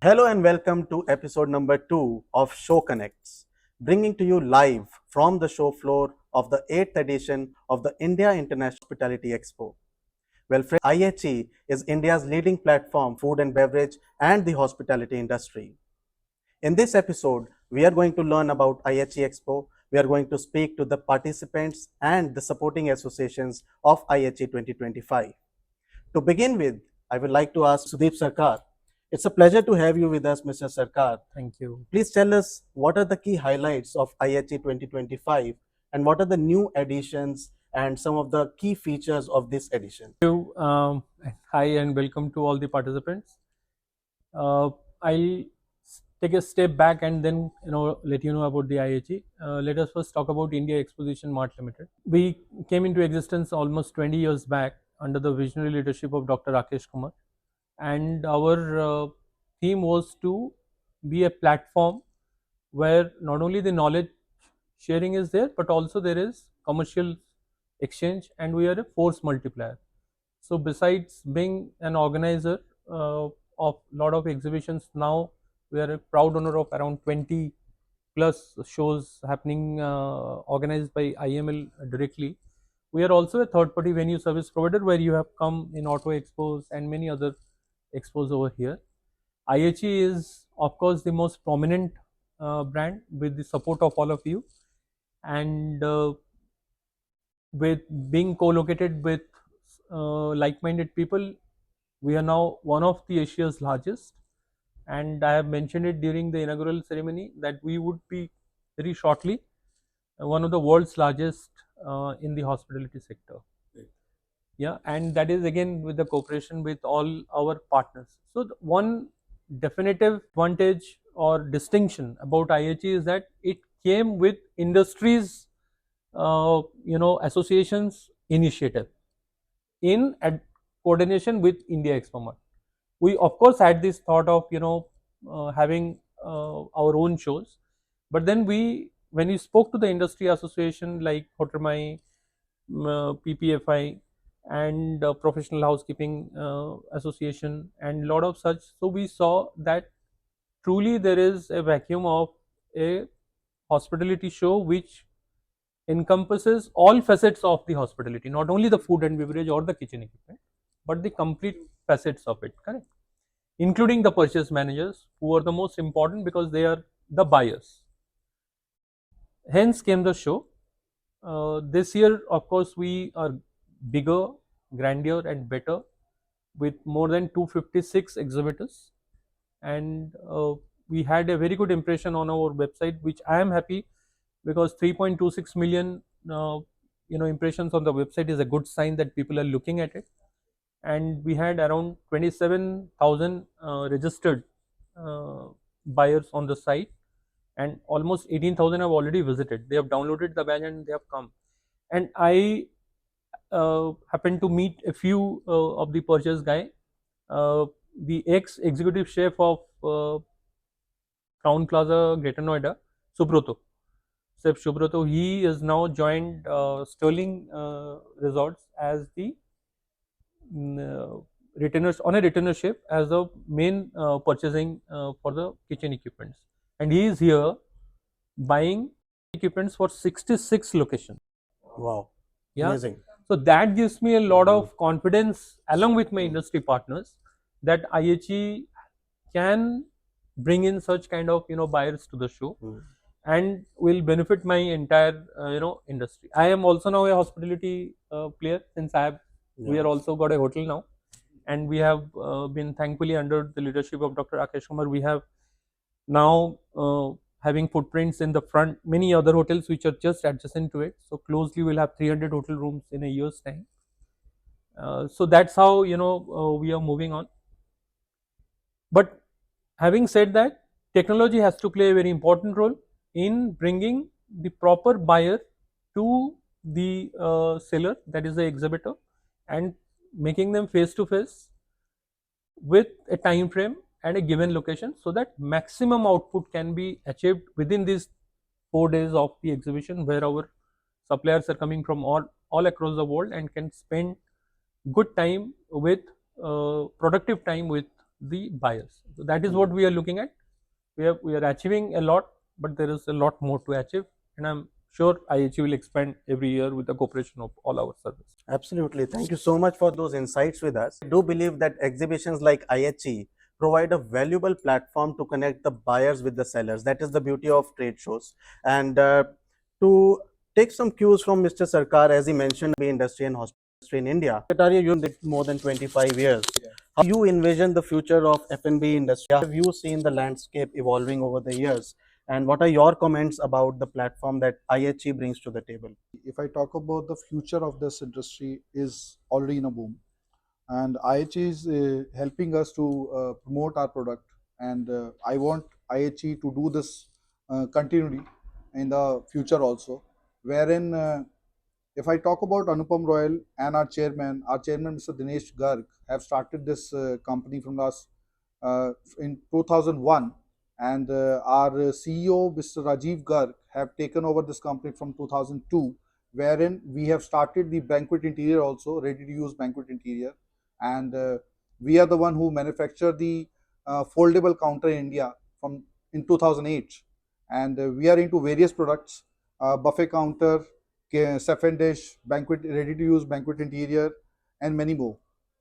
Hello and welcome to episode number 2 of Show Connects, bringing to you live from the show floor of the 8th edition of the India International Hospitality Expo. Well, friends, IHE is India's leading platform for food and beverage and the hospitality industry. In this episode, we are going to learn about IHE Expo. We are going to speak to the participants and the supporting associations of IHE 2025. To begin with, I would like to ask Sudeep Sarcar. It's a pleasure to have you with us, Mr. Sarkar. Thank you. Please tell us what are the key highlights of IHE 2025 and what are the new additions and some of the key features of this edition. Hi and welcome to all the participants. I'll take a step back and then let you know about the IHE. Let us first talk about India Exposition Mart Limited. We came into existence almost 20 years back under the visionary leadership of Dr. Rakesh Kumar, and our theme was to be a platform where not only the knowledge sharing is there, but also there is commercial exchange, and we are a force multiplier. So besides being an organizer of lot of exhibitions, now we are a proud owner of around 20 plus shows happening organized by IEML directly. We are also a third party venue service provider where you have come in auto expos and many other expos over here. IHE is of course the most prominent brand with the support of all of you, and with being co-located with like-minded people, we are now one of the Asia's largest, and I have mentioned it during the inaugural ceremony that we would be very shortly one of the world's largest in the hospitality sector. Yeah, and that is again with the cooperation with all our partners. So one definitive advantage or distinction about IHE is that it came with industries associations initiative in coordination with India Expo Mart. We of course had this thought of having our own shows, but then when we spoke to the industry association like HoReCa, PPFI, and Professional Housekeeping Association and lot of such, so we saw that truly there is a vacuum of a hospitality show which encompasses all facets of the hospitality, not only the food and beverage or the kitchen equipment, but the complete facets of it, correct? Including the purchase managers, who are the most important because they are the buyers. Hence came the show. This year, of course, we are bigger, grander, and better with more than 256 exhibitors, and we had a very good impression on our website, which I am happy because 3.26 million impressions on the website is a good sign that people are looking at it, and we had around 27,000 registered buyers on the site, and almost 18,000 have already visited. They have downloaded the badge and they have come, and I happened to meet a few of the purchase guy, the ex executive chef of Crown Plaza, Greater Noida, Subroto. Chef Subroto, he is now joined Sterling Resorts as the retainers on a retainership as the main purchasing for the kitchen equipments, and he is here buying equipments for 66 locations. Wow, Yeah, amazing. so that gives me a lot of confidence along with my industry partners that IHE can bring in such kind of buyers to the show and will benefit my entire industry. I am also now a hospitality player since we are also got a hotel now, and we have been thankfully under the leadership of Dr. Rakesh Kumar. We have now having footprints in the front, many other hotels which are just adjacent to it. So closely we'll have 300 hotel rooms in a year's time. So that's how we are moving on. But having said that, technology has to play a very important role in bringing the proper buyer to the seller, that is the exhibitor, and making them face to face with a time frame and a given location, so that maximum output can be achieved within these 4 days of the exhibition, where our suppliers are coming from all across the world and can spend good time with productive time with the buyers. So that is what we are looking at. We are achieving a lot, but there is a lot more to achieve, and I'm sure IHE will expand every year with the cooperation of all our services. Absolutely. Thank you so much for those insights with us. I do believe that exhibitions like IHE provide a valuable platform to connect the buyers with the sellers. That is the beauty of trade shows. And to take some cues from Mr. Sarkar, as he mentioned, the industry and hospitality in India. Secretary, you did more than 25 years. Yeah. How do you envision the future of F&B industry? Have you seen the landscape evolving over the years? And what are your comments about the platform that IHE brings to the table? If I talk about the future of this industry is already in a boom, and IHE is helping us to promote our product, and I want IHE to do this continually in the future also, wherein if I talk about Anupam Royal and our chairman Mr. Dinesh Garg have started this company from last in 2001, and our CEO Mr. Rajiv Garg have taken over this company from 2002, wherein we have started the banquet interior also, ready to use banquet interior, and we are the one who manufacture the foldable counter in India from in 2008, and we are into various products, buffet counter, chef and dish, banquet ready to use banquet interior, and many more.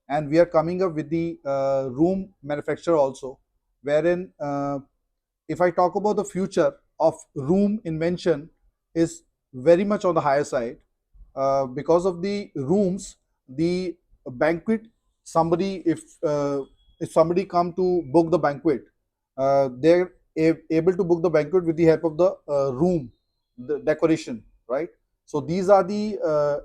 And we are coming up with the room manufacturer also, wherein if I talk about the future of room invention is very much on the higher side, because of the rooms, the banquet, somebody if somebody come to book the banquet, they're able to book the banquet with the help of the room, the decoration, right? So these are the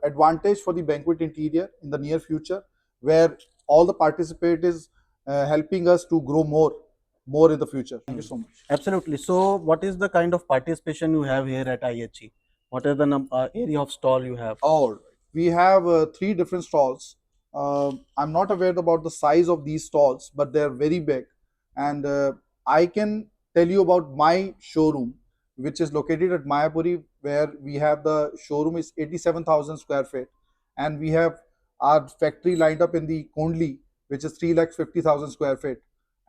advantage for the banquet interior in the near future, where all the participate is helping us to grow more in the future. Thank you so much. Absolutely. So, what is the kind of participation you have here at IHE? What is the area of stall you have? All right. We have three different stalls. I'm not aware about the size of these stalls, but they're very big. And I can tell you about my showroom, which is located at Mayapuri, where we have the showroom is 87,000 square feet. And we have our factory lined up in the Kondli, which is 3,50,000 square feet.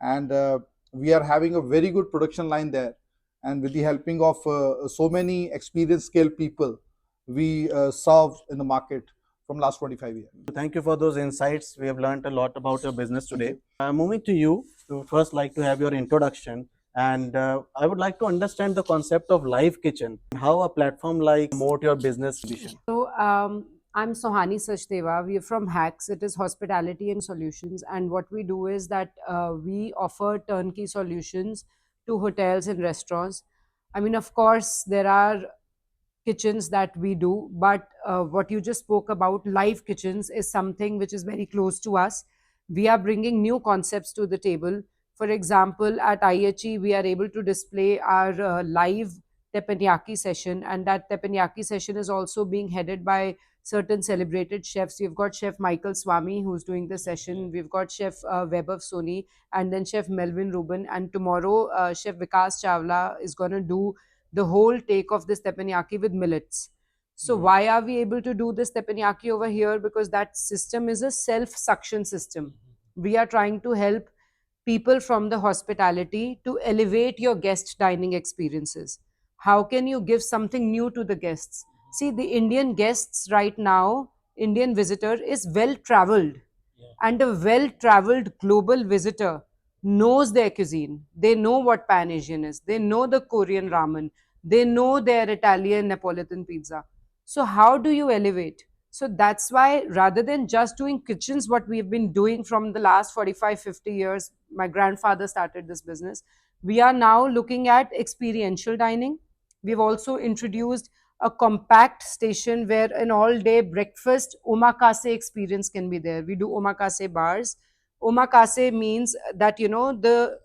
And we are having a very good production line there. And with the helping of so many experienced skilled people, we serve in the market from last 25 years. Thank you for those insights. We have learned a lot about your business today. Moving to you, we would first like to have your introduction. And I would like to understand the concept of live kitchen, how a platform like promote your business vision. So, I'm Sohani Sachdeva. We are from Hacks. It is hospitality and solutions. And what we do is that we offer turnkey solutions to hotels and restaurants. I mean, of course, there are kitchens that we do, but what you just spoke about, live kitchens, is something which is very close to us. We are bringing new concepts to the table. For example, at IHE, we are able to display our live teppanyaki session, and that teppanyaki session is also being headed by certain celebrated chefs. We've got Chef Michael Swami who's doing the session. We've got Chef Webb of Sony, and then Chef Melvin Rubin. And tomorrow, Chef Vikas Chawla is going to do the whole take of this teppanyaki with millets. So why are we able to do this teppanyaki over here? Because that system is a self-suction system. We are trying to help people from the hospitality to elevate your guest dining experiences. How can you give something new to the guests? See, the Indian guests right now, Indian visitor is well traveled, and a well traveled global visitor knows their cuisine. They know what Pan Asian is, they know the Korean ramen, they know their Italian Neapolitan pizza. So, how do you elevate? So, that's why rather than just doing kitchens, what we've been doing from the last 45, 50 years, my grandfather started this business. We are now looking at experiential dining. We've also introduced a compact station where an all day breakfast omakase experience can be there. We do omakase bars. Omakase means that, you know, the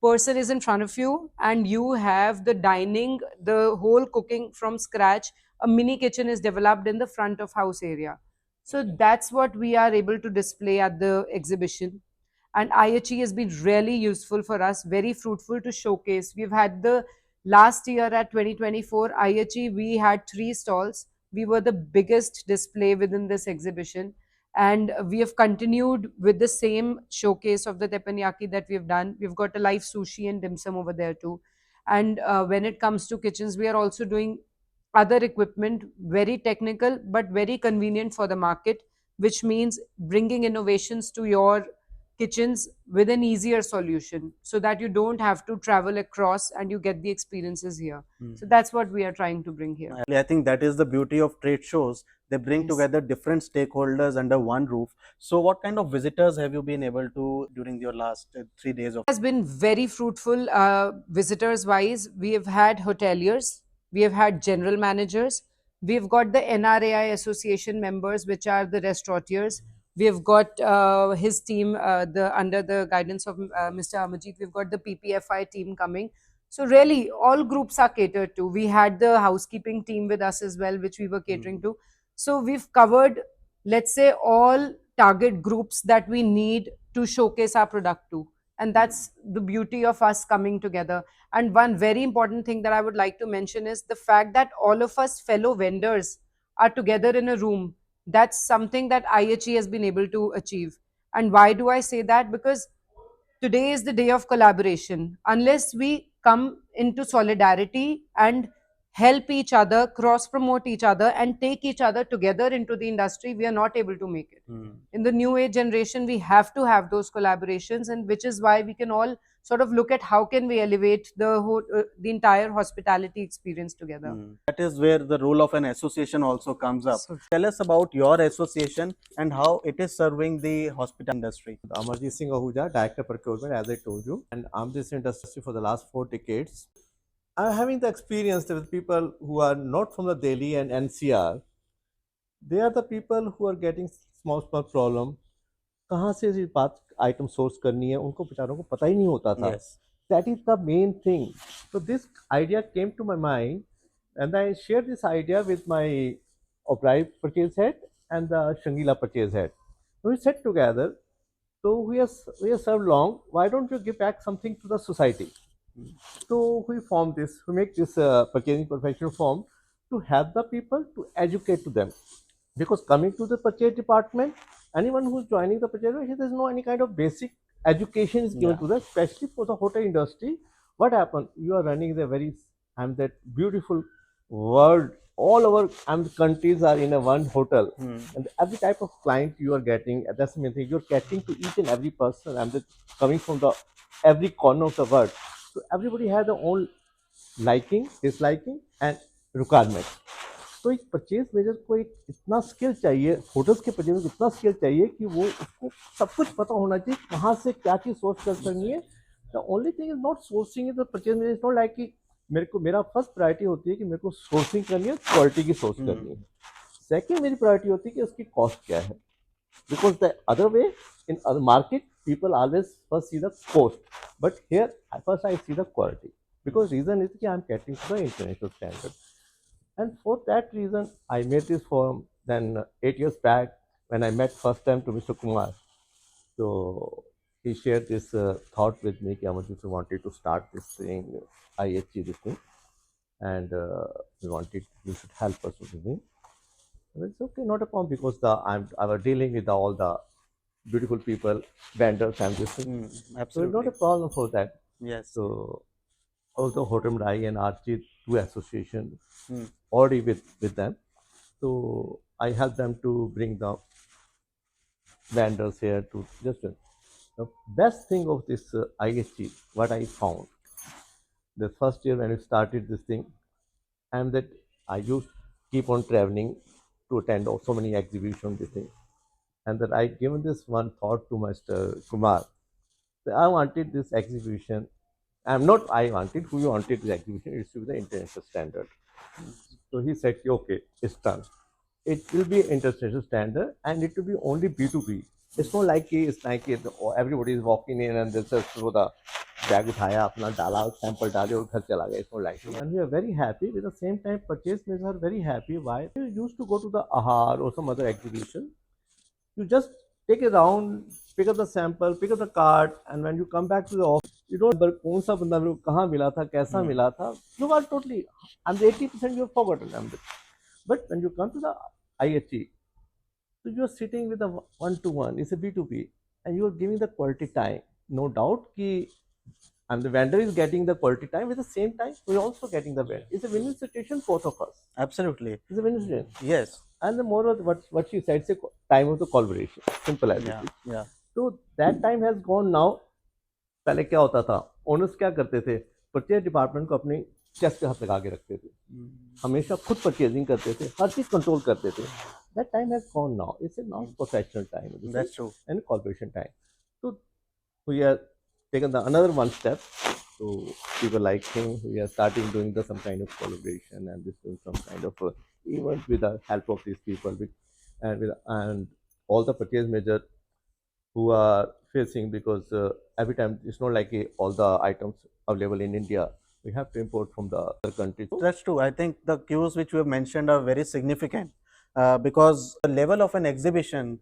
person is in front of you and you have the dining, the whole cooking from scratch. A mini kitchen is developed in the front of house area. So that's what we are able to display at the exhibition. And IHE has been really useful for us, very fruitful to showcase. We've had the last year at 2024 IHE, we had 3 stalls. We were the biggest display within this exhibition. And we have continued with the same showcase of the teppanyaki that we've done. We've got a live sushi and dim sum over there too. And when it comes to kitchens, we are also doing other equipment, very technical but very convenient for the market, which means bringing innovations to your kitchens with an easier solution so that you don't have to travel across and you get the experiences here. So that's what we are trying to bring here. I think that is the beauty of trade shows. They bring Yes. together different stakeholders under one roof. So, what kind of visitors have you been able to during your last 3 days of? Has been very fruitful visitors wise. We have had hoteliers, we have had general managers, we've got the NRAI association members, which are the restaurateurs. We have got his team, the under the guidance of Mr. Amajit. We've got the PPFI team coming. So really, all groups are catered to. We had the housekeeping team with us as well, which we were catering to. So we've covered, let's say, all target groups that we need to showcase our product to, and that's the beauty of us coming together. And one very important thing that I would like to mention is the fact that all of us fellow vendors are together in a room. That's something that IHE has been able to achieve. And why do I say that? Because today is the day of collaboration. Unless we come into solidarity and help each other, cross promote each other, and take each other together into the industry, we are not able to make it. In the new age generation, we have to have those collaborations, and which is why we can all sort of look at how can we elevate the entire hospitality experience together. That is where the role of an association also comes up. So Tell us about your association and how it is serving the hospital industry. Amarjit Singh Ahuja, Director Procurement, as I told you, and I'm this industry for the last 4 decades. I'm having the experience with people who are not from the Delhi and NCR. They are the people who are getting small problem. कहाँ से ये बात item source करनी है उनको बेचारों को पता ही नहीं होता था. Yes. That is the main thing. So this idea came to my mind, and I shared this idea with my Obrai purchase head and the Shangila purchase head. So we sat together. So we are served long. Why don't you give back something to the society? So we form this. We make this purchasing professional form to help the people, to educate to them. Because coming to the purchase department, anyone who is joining the purchase, there is no any kind of basic education is given to them, especially for the hotel industry. What happened? You are running the very that beautiful world. All our countries are in a one hotel, and every type of client you are getting. That's the main thing. You're catering to each and every person, and coming from the every corner of the world. So everybody has their own liking, disliking, and requirement. तो एक purchase manager को एक इतना skill चाहिए, hotels के purchase में इतना skill चाहिए कि वो उसको सब कुछ पता होना चाहिए कहाँ से क्या चीज़ सोर्स कर सकनी है. The only thing is not sourcing is the purchase manager. Is not like कि मेरा फर्स्ट प्रायोरिटी होती है कि मेरे को सोर्सिंग करनी है, क्वालिटी की सोर्स करनी है. सेकेंड मेरी प्रायोरिटी होती है कि उसकी कॉस्ट क्या है. Because the other way in other market people always first see the cost, but here first I see the quality, because reason is that I am getting to the international standard. And for that reason I made this form. Then 8 years back when I met first time to Mr. Kumar, so he shared this thought with me that we wanted to start this thing, IHE this thing, and we wanted you should help us with this thing. And it's okay, not a problem, because I was dealing with all the beautiful people, vendors, and this thing. So it's not a problem for that. Yes. So also HoReCa and Archie, two associations already with them. So I help them to bring the vendors here to just the best thing of this IHE. What I found the first year when we started this thing, and that I used keep on traveling to attend so many exhibitions, this thing. And that I given this one thought to Mr. Kumar. I wanted this exhibition. I wanted, who wanted this exhibition, it should be the international standard. So he said, okay, it's done. It will be international standard, and it will be only B2B. It's not like everybody is walking in and this is through the bag uthaya, apna dala, sample dale aur ghar chala gaya. It's not like that. And we are very happy. At the same time, purchase managers are very happy. Why? We used to go to the AHAR or some other exhibition. You just take it round, pick up the sample, pick up the card, and when you come back to the office, you don't remember कौन सा बंदा मेरे को कहाँ मिला था, कैसा मिला था. You are totally, and 80% you have forgotten. But when you come to the IHE, So you're sitting with a one-to-one, it's a B2B, and you're giving the quality time. No doubt ki, and the vendor is getting the quality time. At the same time, we're also getting the vendor. It's a win-win situation, both of us. Absolutely. It's a win-win situation. Yes. And the more of what you said, it's a time of the collaboration. Simple as Yeah. it is. Yeah. So that time has gone now. पहले क्या होता था, owners क्या करते थे, purchase department को अपनी chest पे हाथ लगा के रखते थे, हमेशा खुद परचेजिंग करते थे, हर चीज कंट्रोल करते थे. That time has gone now. It's a not professional time. That's true. And corporation time. तो we are taken the another one step. So people like him, we are starting doing the some kind of collaboration and this is some kind of event with the help of these people and all the purchase major who are facing, because every time it's not like all the items available in India. We have to import from the other countries. That's true. I think the cues which you have mentioned are very significant because the level of an exhibition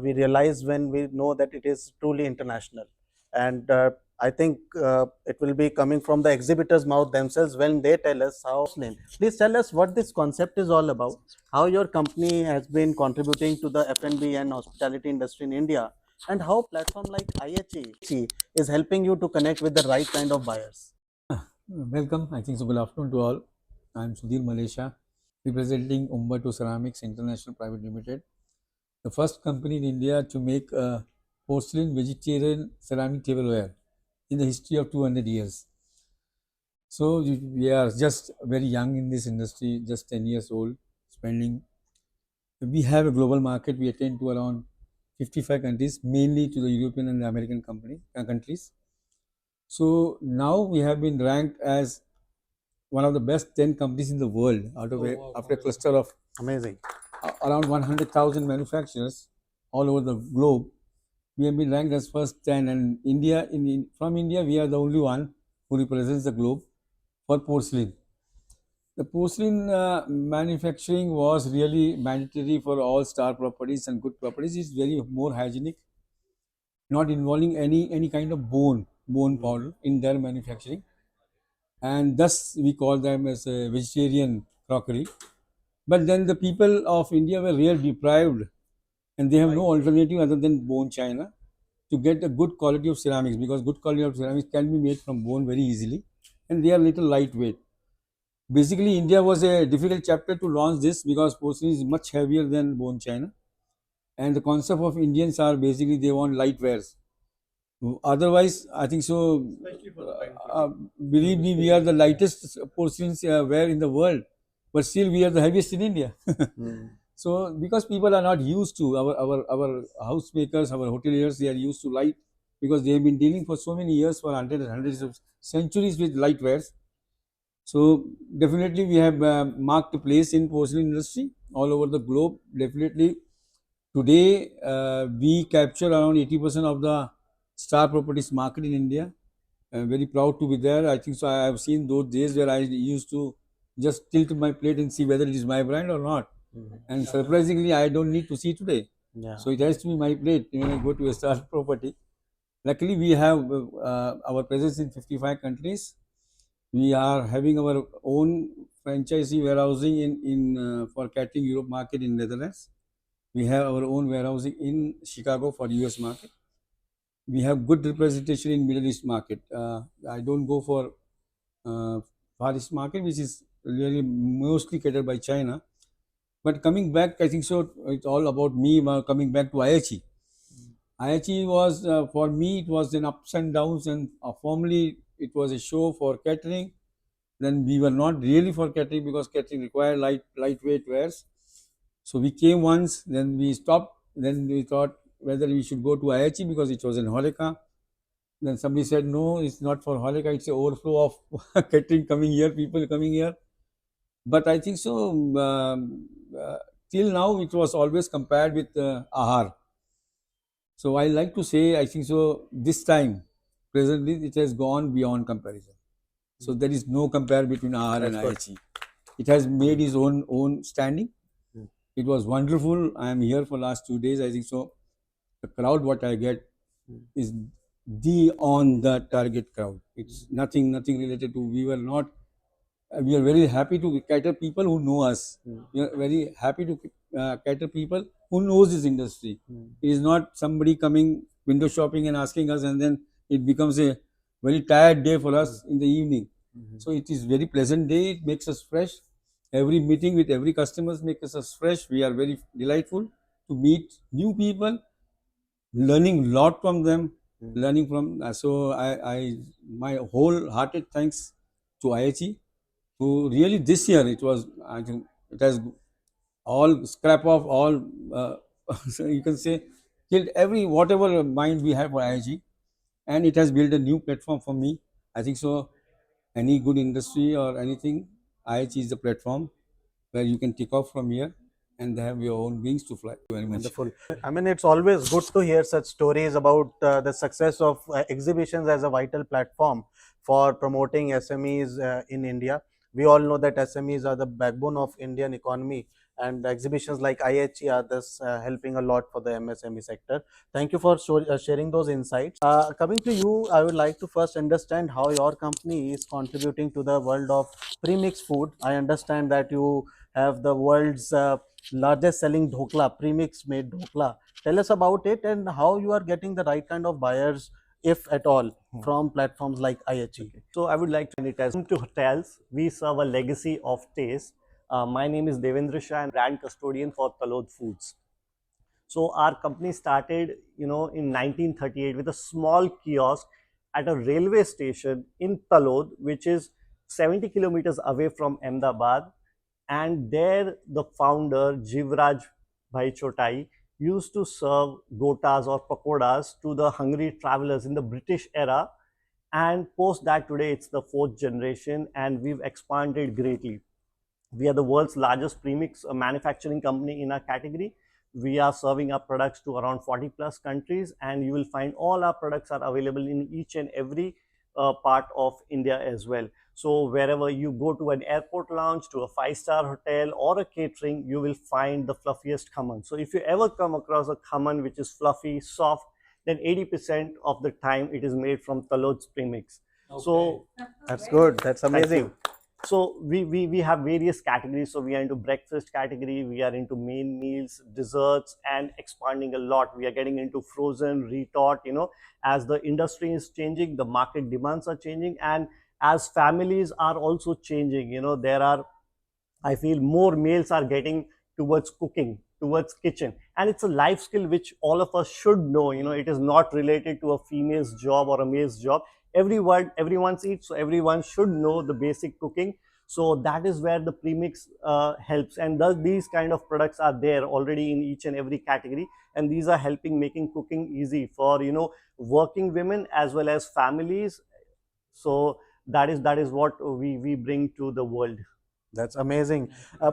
we realize when we know that it is truly international. And I think it will be coming from the exhibitors' mouth themselves when they tell us how. Please tell us what this concept is all about, how your company has been contributing to the F&B and hospitality industry in India, and how platform like IHE is helping you to connect with the right kind of buyers. Welcome. I think so. Good afternoon to all. I'm Sudhir, Malesha, representing Umberto Ceramics International Private Limited, the first company in India to make a porcelain vegetarian ceramic tableware in the history of 200 years. So we are just very young in this industry, just 10 years old, spending. We have a global market. We attend to around 55 countries, mainly to the European and the American countries. So now we have been ranked as one of the best 10 companies in the world out of after a cluster of Amazing. Around 100,000 manufacturers all over the globe. We have been ranked as first 10, and India from India we are the only one who represents the globe for porcelain. The porcelain manufacturing was really mandatory for all star properties and good properties. It's very more hygienic, not involving any kind of bone powder in their manufacturing, and thus we call them as a vegetarian crockery. But then the people of India were really deprived, and they have no alternative other than bone china to get a good quality of ceramics, because good quality of ceramics can be made from bone very easily, and they are little lightweight. Basically, India was a difficult chapter to launch this because porcelain is much heavier than bone china, and the concept of Indians are basically they want light wares. Otherwise, I think so. Believe me, we are the lightest porcelain ware in the world, but still we are the heaviest in India. So because people are not used to our housemakers, our hoteliers, they are used to light because they have been dealing for so many years, for hundreds of centuries with light wares. So definitely we have marked a place in porcelain industry all over the globe. Definitely today we capture around 80% of the star properties market in India. I'm very proud to be there. I think so. I have seen those days where I used to just tilt my plate and see whether it is my brand or not. And surprisingly, I don't need to see today. Yeah. So it has to be my plate when I go to a star property. Luckily, we have our presence in 55 countries. We are having our own franchisee warehousing in for catering Europe market in Netherlands. We have our own warehousing in Chicago for US market. We have good representation in Middle East market. I don't go for Far East market, which is really mostly catered by China. But coming back, I think so. It's all about me. Coming back to IHE. IHE was for me. It was an ups and downs, and formerly it was a show for catering. Then we were not really for catering because catering required lightweight wares. So we came once, then we stopped. Then we thought whether we should go to IHE because it was in HoReCa. Then somebody said, no, it's not for HoReCa, it's an overflow of catering coming here, people coming here. But I think so, till now it was always compared with Ahar. So I like to say, I think so, this time, presently, it has gone beyond comparison. So there is no compare between Ahar and IHE. It has made its own standing. It was wonderful. I am here for last 2 days. I think so. The crowd what I get is on the target crowd. It's nothing related to. We are very happy to cater people who know us. We are very happy to cater people who knows this industry. It is not somebody coming window shopping and asking us, and then it becomes a very tired day for us in the evening. So it is very pleasant day. It makes us fresh. Every meeting with every customers makes us fresh. We are very delightful to meet new people, learning lot from them, learning from. So I my wholehearted thanks to IHE. So really this year it was, I think it has all scrap off all so you can say killed every whatever mind we have for IHE, and it has built a new platform for me. I think so. Any good industry or anything, IHE is the platform where you can take off from here and have your own wings to fly. Thank you very much. Wonderful. I mean, it's always good to hear such stories about the success of exhibitions as a vital platform for promoting SMEs in India. We all know that SMEs are the backbone of Indian economy, and exhibitions like IHE are thus helping a lot for the MSME sector. Thank you for sharing those insights. Coming to you, I would like to first understand how your company is contributing to the world of premix food. I understand that you have the world's largest selling dhokla, premix made dhokla. Tell us about it and how you are getting the right kind of buyers, if at all, from platforms like IHE. So I would like to it as to hotels. We serve a legacy of taste. My name is Devendra Shah and brand custodian for Talod Foods. So our company started, in 1938 with a small kiosk at a railway station in Talod, which is 70 kilometers away from Ahmedabad. And there the founder, Jivraj Bhai Chotai, used to serve gotas or pakodas to the hungry travelers in the British era. And post that, today it's the fourth generation and we've expanded greatly. We are the world's largest premix manufacturing company in our category. We are serving our products to around 40 plus countries, and you will find all our products are available in each and every part of India as well. So wherever you go to an airport lounge, to a 5-star hotel or a catering, you will find the fluffiest khaman. So if you ever come across a khaman which is fluffy, soft, then 80% of the time it is made from Talod's premix. Okay. So that's good. That's amazing. So we have various categories. So we are into breakfast category, we are into main meals, desserts, and expanding a lot. We are getting into frozen, retort, as the industry is changing, the market demands are changing, and as families are also changing, there are, I feel, more males are getting towards cooking, towards kitchen, and it's a life skill which all of us should know. It is not related to a female's job or a male's job. Everyone's eats, so everyone should know the basic cooking. So that is where the premix helps, and thus these kind of products are there already in each and every category, and these are helping making cooking easy for working women as well as families. So that is what we bring to the world. That's amazing.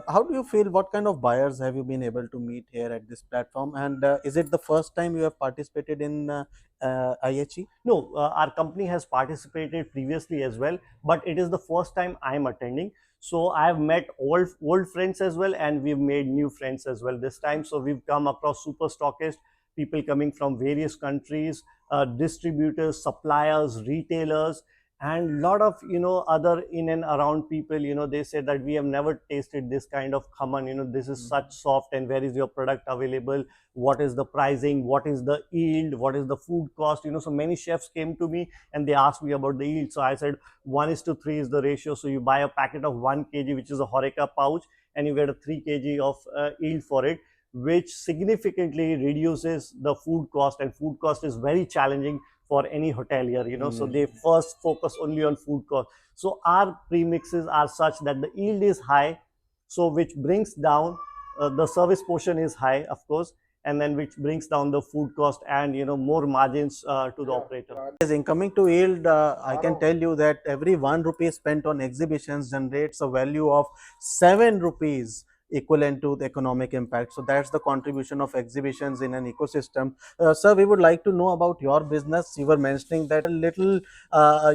How do you feel? What kind of buyers have you been able to meet here at this platform? And is it the first time you have participated in IHE? No, our company has participated previously as well, but it is the first time I am attending. So I have met old friends as well, and we've made new friends as well this time. So we've come across super stockists, people coming from various countries, distributors, suppliers, retailers, and lot of other in and around people. They say that we have never tasted this kind of khaman. This is such soft, and where is your product available, what is the pricing, what is the yield, what is the food cost. So many chefs came to me and they asked me about the yield. So I said 1:3 is the ratio. So you buy a packet of 1 kg, which is a HoReCa pouch, and you get a 3 kg of yield for it, which significantly reduces the food cost, and food cost is very challenging for any hotelier. So they first focus only on food cost. So our premixes are such that the yield is high, so which brings down the service portion is high, of course, and then which brings down the food cost and more margins to the operator. In coming to yield, I can tell you that every 1 rupee spent on exhibitions generates a value of 7 rupees, equivalent to the economic impact. So that's the contribution of exhibitions in an ecosystem. Sir, we would like to know about your business. You were mentioning that a little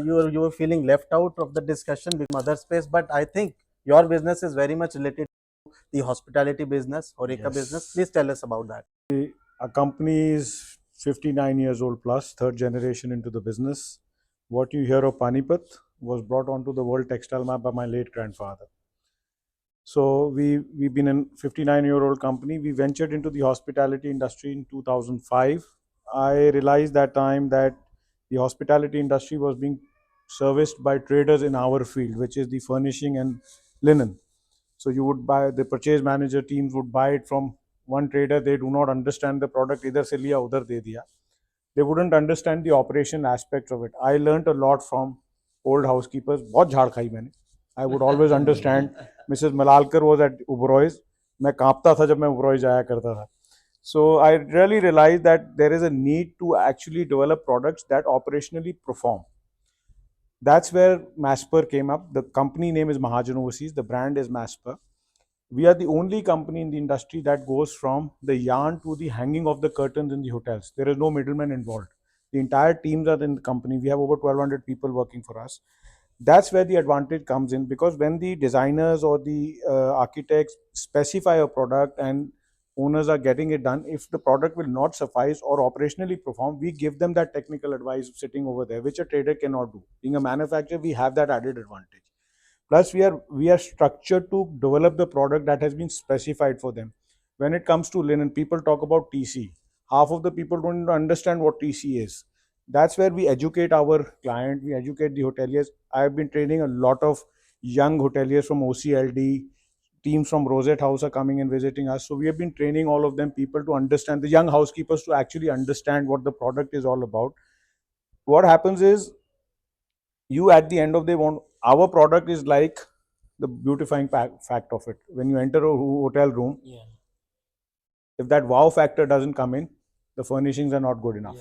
you were feeling left out of the discussion with mother space, but I think your business is very much related to the hospitality business, HoReCa business. Please tell us about that. Our company is 59 years old plus, third generation into the business. What you hear of Panipat was brought onto the world textile map by my late grandfather. So we've been a 59-year-old company. We ventured into the hospitality industry in 2005. I realized that time that the hospitality industry was being serviced by traders in our field, which is the furnishing and linen. So you would buy, the purchase manager teams would buy it from one trader. They do not understand the product. Either se liya, udhar de diya. They wouldn't understand the operation aspects of it. I learned a lot from old housekeepers. बहुत झाड़ खाई मैंने. I would always understand. Mrs. Malalkar was at Ubroy's. मैं कांपता था जब मैं Ubroy's जाया करता था. So I really realized that there is a need to actually develop products that operationally perform. That's where Masper came up. The company name is Mahajan Overseas. The brand is Masper. We are the only company in the industry that goes from the yarn to the hanging of the curtains in the hotels. There is no middleman involved. The entire teams are in the company. We have over 1,200 people working for us. That's where the advantage comes in, because when the designers or the architects specify a product and owners are getting it done, if the product will not suffice or operationally perform, we give them that technical advice sitting over there, which a trader cannot do. Being a manufacturer, we have that added advantage. Plus, we are structured to develop the product that has been specified for them. When it comes to linen, people talk about TC. Half of the people don't even understand what TC is. That's where we educate our client, we educate the hoteliers. I have been training a lot of young hoteliers from OCLD. Teams from Rosette House are coming and visiting us. So we have been training all of them, people to understand, the young housekeepers to actually understand what the product is all about. What happens is, you at the end of the day want, our product is like the beautifying fact of it. When you enter a hotel room, if that wow factor doesn't come in, the furnishings are not good enough.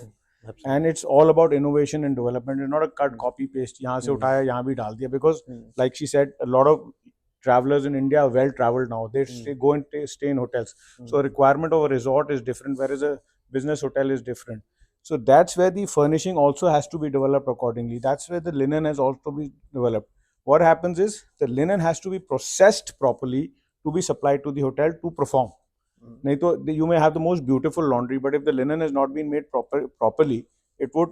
And it's all about innovation and development. It's not a cut copy paste. यहाँ से उठाया यहाँ भी डाल दिया. Because like she said, a lot of travelers in India are well traveled now. They go and stay in hotels. So requirement of a resort is different, whereas a business hotel is different. So that's where the furnishing also has to be developed accordingly. That's where the linen has also been developed. What happens is, the linen has to be processed properly to be supplied to the hotel to perform. नहीं तो you may have the most beautiful laundry, but if the linen has not been made properly, it would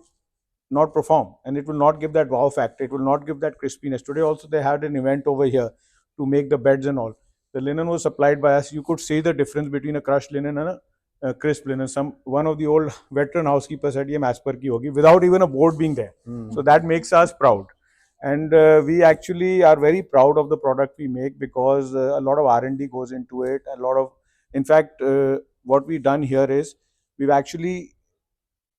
not perform, and it will not give that wow factor. It will not give that crispiness. Today also they had an event over here to make the beds and all. The linen was supplied by us. You could see the difference between a crushed linen and a crisp linen. One of the old veteran housekeepers said, "ये Masper की होगी," without even a board being there. So that makes us proud. And we actually are very proud of the product we make, because a lot of R&D goes into it. In fact, what we've done here is, we've actually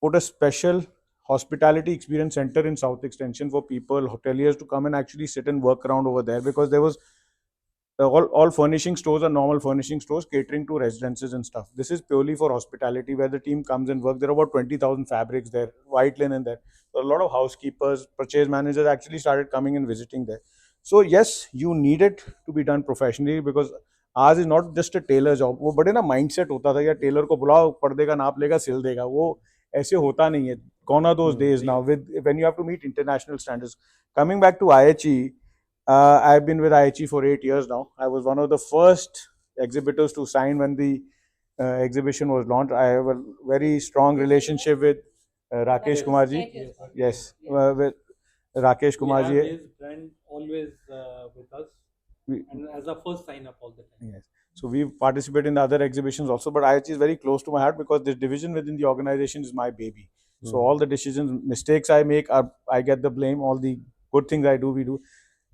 put a special hospitality experience center in South Extension for people, hoteliers, to come and actually sit and work around over there, because there was all furnishing stores are normal furnishing stores catering to residences and stuff. This is purely for hospitality, where the team comes and works. There are about 20,000 fabrics there, white linen there. So a lot of housekeepers, purchase managers actually started coming and visiting there. So yes, you need it to be done professionally, because ours is not just a tailor job. वो बड़े ना mindset होता था, या Taylor को बुलाओ, पर्दे का नाप लेगा, सिल देगा. वो ऐसे होता नहीं है. Gone are those days now, when you have to meet international standards. Coming back to IHE, I've been with IHE for 8 years now. I was one of the first exhibitors to sign when the exhibition was launched. I have a very strong relationship with Rakesh Kumar ji. Yes, with Rakesh Kumar ji. His brand always with us, and as a first sign up all the time. Yes. So we participate in the other exhibitions also, but IHE is very close to my heart, because this division within the organization is my baby. So all the decisions, mistakes I make, I get the blame. All the good things I do, we do.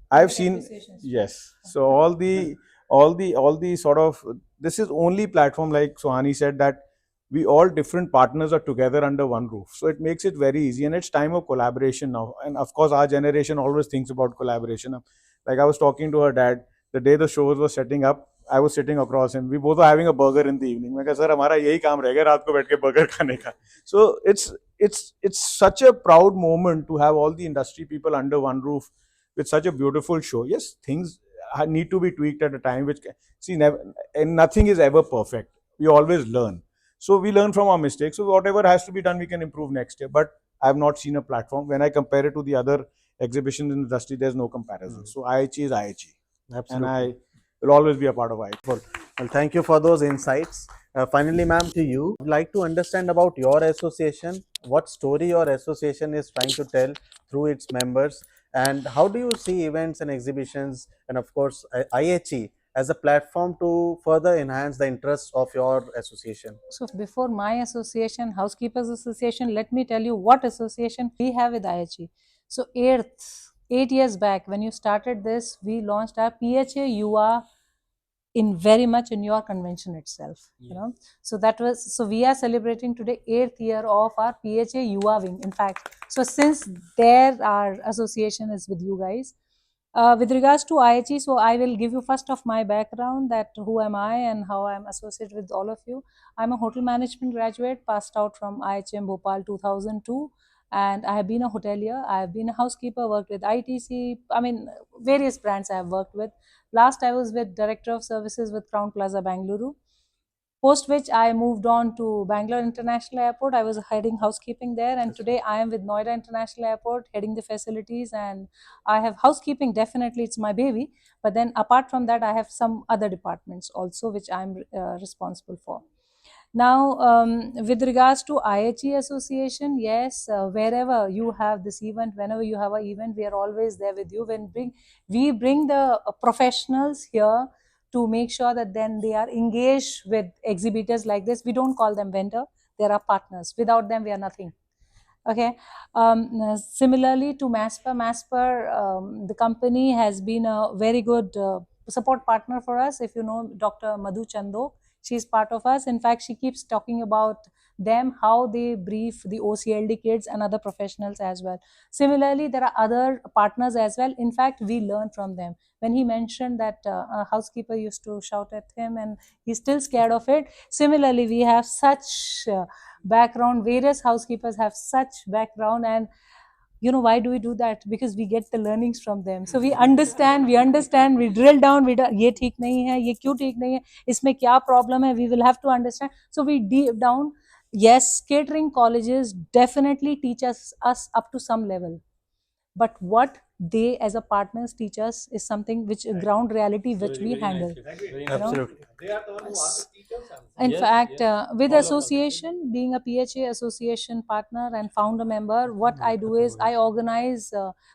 I've seen, yes. So all the sort of, this is only platform, like Sohani said, that we all different partners are together under one roof. So it makes it very easy, and it's time of collaboration now. And of course, our generation always thinks about collaboration. Like I was talking to her dad the day the shows were setting up. I was sitting across him. We both were having a burger in the evening. मैं कहा sir हमारा यही काम रह गया रात को बैठ के burger खाने का. So it's such a proud moment to have all the industry people under one roof with such a beautiful show. Yes, things need to be tweaked at a time. And nothing is ever perfect. We always learn. So we learn from our mistakes. So whatever has to be done, we can improve next year. But I have not seen a platform. When I compare it to the other exhibitions in the industry, there's no comparison. So IHE is IHE. Absolutely. And I will always be a part of IHE. Well, thank you for those insights. Finally, ma'am, to you, I'd like to understand about your association, what story your association is trying to tell through its members, and how do you see events and exhibitions, and of course IHE as a platform to further enhance the interests of your association? So before my association, Housekeepers Association, let me tell you what association we have with IHE. So 8 years back, when you started this, we launched our PHA UA in very much in your convention itself. You know, so that was, so we are celebrating today 8th year of our PHA UA wing. In fact, so since there our association is with you guys. With regards to IHE, so I will give you first of my background, that who am I and how I am associated with all of you. I'm a hotel management graduate, passed out from IHM Bhopal 2002, and I have been a hotelier. I have been a housekeeper, worked with ITC. I mean, various brands I have worked with. Last, I was with Director of Services with Crown Plaza, Bangalore. Post which I moved on to Bangalore International Airport. I was heading housekeeping there, and today I am with Noida International Airport, heading the facilities, and I have housekeeping. Definitely, it's my baby. But then, apart from that, I have some other departments also, which I'm responsible for. Now, with regards to IHE Association, yes, wherever you have this event, whenever you have an event, we are always there with you. We bring the professionals here to make sure that then they are engaged with exhibitors like this. We don't call them vendor; they are our partners. Without them, we are nothing. Okay. Similarly to Masper, the company has been a very good support partner for us. If you know Dr. Madhu Chando, she's part of us. In fact, she keeps talking about them, how they brief the OCLD kids and other professionals as well. Similarly, there are other partners as well. In fact, we learn from them. When he mentioned that a housekeeper used to shout at him and he's still scared of it. Similarly, we have such background, various housekeepers have such background, and you know why do we do that? Because we get the learnings from them. So we understand, we drill down, ये ठीक नहीं है, ये क्यों ठीक नहीं है, इसमें क्या problem है, we will have to understand. So we deep down. Yes, catering colleges definitely teach us up to some level, but what they as a partners teach us is something which ground reality which we handle. Absolutely. They are the one who are the teachers. In fact, with association, being a PHA association partner and founder member, what I do is I organize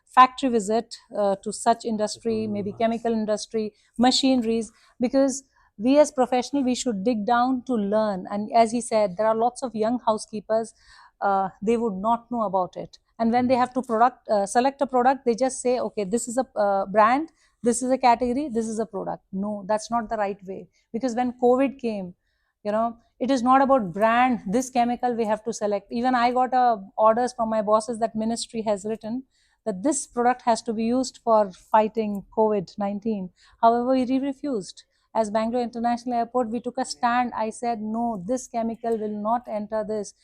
factory visit to such industry, maybe chemical industry, machineries, because we as professional, we should dig down to learn. And as he said, there are lots of young housekeepers, they would not know about it. And when they have to select a product, they just say, okay, this is a brand, this is a category, this is a product. No, that's not the right way. Because when COVID came, you know, it is not about brand, this chemical we have to select. Even I got orders from my bosses that ministry has written that this product has to be used for fighting COVID-19. However, we refused. As Bangalore International Airport, we took a stand. I said, no, this chemical will not enter this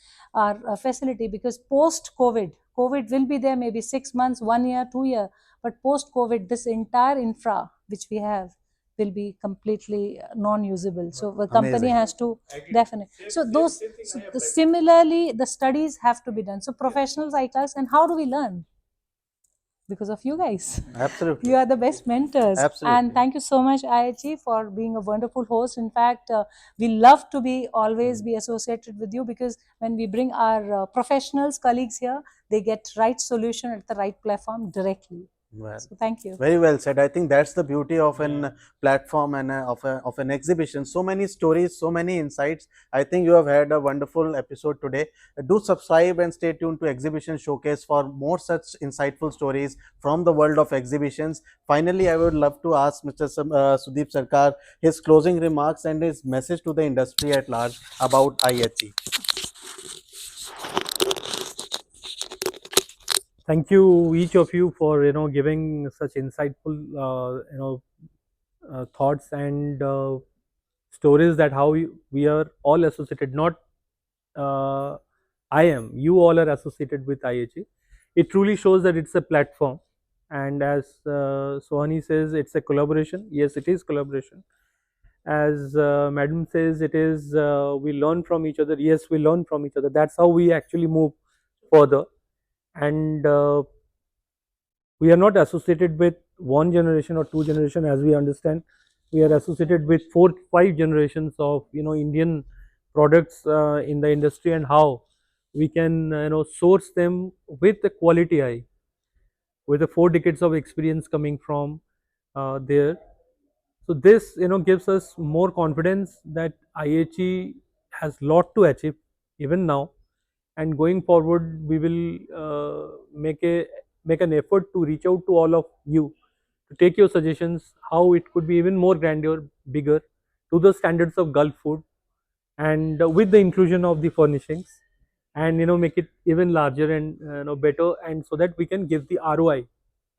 facility, because post-COVID, COVID will be there maybe 6 months, 1 year, 2 years. But post-COVID, this entire infra which we have will be completely non-usable. So the company Amazing. has to definitely. So those, similarly, the studies have to be done. So professionals like us, and how do we learn? Because of you guys. Absolutely. You are the best mentors. Absolutely. And thank you so much, IHE, for being a wonderful host. In fact, we love to be always be associated with you, because when we bring our professionals, colleagues here, they get right solution at the right platform directly. Well, so thank you. very well said. I think that's the beauty of an platform and of an exhibition. So many stories, so many insights. I think you have had a wonderful episode today. Do subscribe and stay tuned to Exhibition Showcase for more such insightful stories from the world of exhibitions. Finally, I would love to ask Mr. Sudeep Sarcar his closing remarks and his message to the industry at large about IHE. Thank you, each of you, for giving such insightful thoughts and stories, that how we are all associated. Not I am, you all are associated with IHE. It truly shows that it's a platform, and as Sohani says, it's a collaboration. Yes, it is collaboration. As Madam says, it is we learn from each other. Yes, we learn from each other. That's how we actually move further. And we are not associated with one generation or two generation, as we understand. We are associated with 4-5 generations of Indian products in the industry, and how we can source them with the quality eye, with the 4 decades of experience coming from there. So this gives us more confidence that IHE has lot to achieve even now, and going forward we will make an effort to reach out to all of you to take your suggestions how it could be even more grandeur, bigger, to the standards of Gulf food, and with the inclusion of the furnishings, and make it even larger and better, and so that we can give the ROI.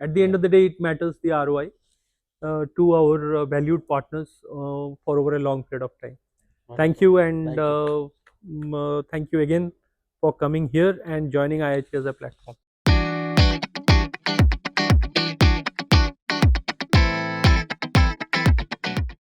At the end of the day, it matters the ROI to our valued partners for over a long period of time. Thank you, and thank you again for coming here and joining IHE as a platform.